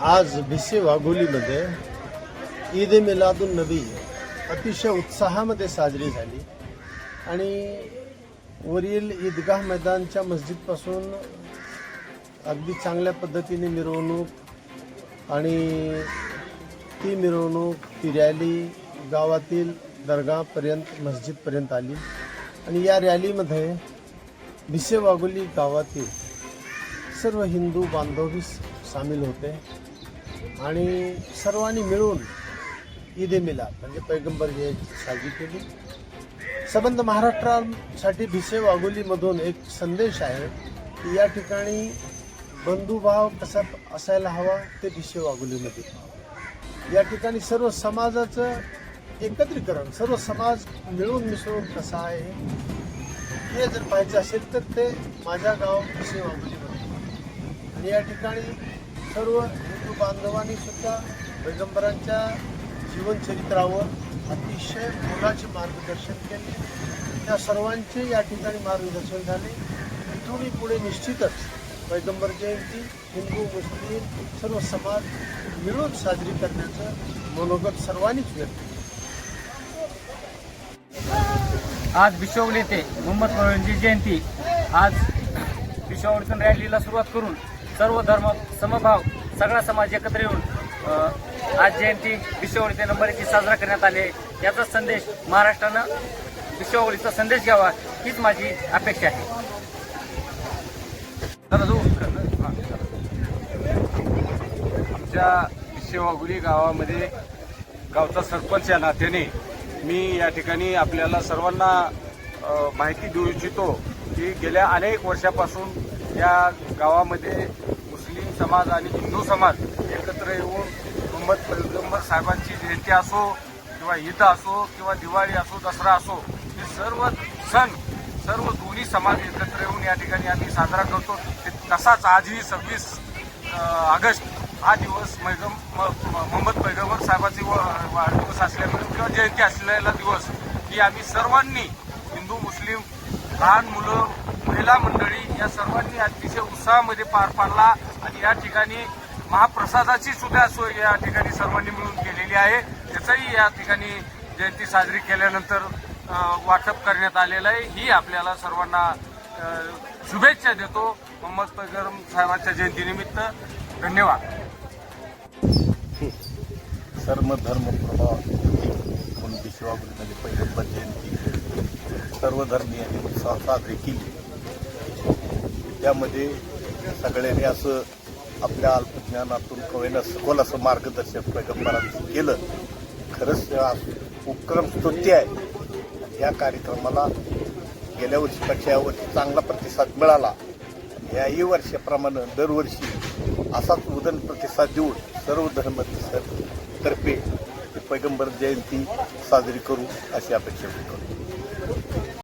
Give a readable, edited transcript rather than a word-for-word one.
आज भिसे वाघोलीमध्ये ईद ए मिलादुन नबी अतिशय उत्साहामध्ये साजरी झाली आणि वरील ईदगाह मैदानच्या मस्जिदपासून अगदी चांगल्या पद्धतीने मिरवणूक आणि ती मिरवणूक ती रॅली गावातील दर्गापर्यंत मस्जिदपर्यंत आली आणि या रॅलीमध्ये भिसे वाघोली गावातील सर्व हिंदू बांधवही सामील होते आणि सर्वांनी मिळून ईद ए मिलाद म्हणजे पैगंबर जयंती साजरी केली। संबंध महाराष्ट्रासाठी भिसे वाघोलीमधून एक संदेश आहे की या ठिकाणी बंधुभाव कसा असायला हवा ते भिसे वाघोलीमध्ये या ठिकाणी सर्व समाजाचं एकत्रीकरण सर्व समाज मिळून मिसळून कसा आहे हे जर पाहायचं असेल तर ते माझ्या गाव भिसे वाघोलीमध्ये आणि या ठिकाणी सर्व हिंदू बांधवांनी सुद्धा पैगंबरांच्या जीवनचरित्रावर अतिशय मोलाचे मार्गदर्शन केले। त्या सर्वांचे या ठिकाणी मार्गदर्शन झाले। इथून पुढे निश्चितच पैगंबर जयंती हिंदू मुस्लिम सर्व समाज मिळून साजरी करण्याचं मनोगत सर्वांनीच व्यक्त केलं। आज भिसे येथे मोहम्मद पैगंबरांची जयंती आज भिसे रॅलीला सुरुवात करून सर्व धर्म समभाव सगळा समाज एकत्र येऊन आज जयंती भिसे नंबर 1 साजरा करण्यात आले। याचा संदेश महाराष्ट्रानं भिसे संदेश घ्यावा हीच माझी अपेक्षा आहे। आमच्या भिसे वाघोली गावामध्ये गावचा सरपंच या नात्याने मी या ठिकाणी आपल्याला सर्वांना माहिती देऊ इच्छितो की गेल्या अनेक वर्षापासून या गावामध्ये मुस्लिम समाज आणि हिंदू समाज एकत्र येऊन मोहम्मद पैगंबर साहेबांची जयंती असो किंवा ईद असो किंवा दिवाळी असो दसरा असो हे सर्व सण सर्व दोन्ही समाज एकत्र येऊन या ठिकाणी आम्ही साजरा करतो। तसाच आजही 26 ऑगस्ट हा दिवस मोहम्मद पैगंबर साहेबांची वाढदिवस असल्यामुळे किंवा जयंती असलेला दिवस ही आम्ही सर्वांनी हिंदू मुस्लिम लहान मुलं महिला मंडळी या सर्वांनी अतिशय उत्साहामध्ये पार पाडला आणि या ठिकाणी महाप्रसादाची सुद्धा सोय या ठिकाणी सर्वांनी मिळून केलेली आहे। त्याचाही या ठिकाणी जयंती साजरी केल्यानंतर वाटप करण्यात आलेलं आहे। ही आपल्याला सर्वांना शुभेच्छा देतो मोहम्मद पैगंबर साहेबांच्या जयंतीनिमित्त। धन्यवाद। सर्व धर्म प्रभाव म्हणून भिसे वाघोलीमध्ये पैगंबर जयंती सर्व धर्मीयांनी उत्साह साजरी केली। त्यामध्ये सगळ्यांनी असं आपल्या अल्पज्ञानातून कवेनं सखोल असं मार्गदर्शन पैगंबरांचं केलं। खरंच उपक्रम स्तुत्य आहे। या कार्यक्रमाला गेल्या वर्षीपेक्षा यावर्षी चांगला प्रतिसाद मिळाला। याही वर्षाप्रमाणे दरवर्षी असाच उदंड प्रतिसाद देऊन सर्व धर्मातर्फे पैगंबर जयंती साजरी करू अशी अपेक्षा करतो।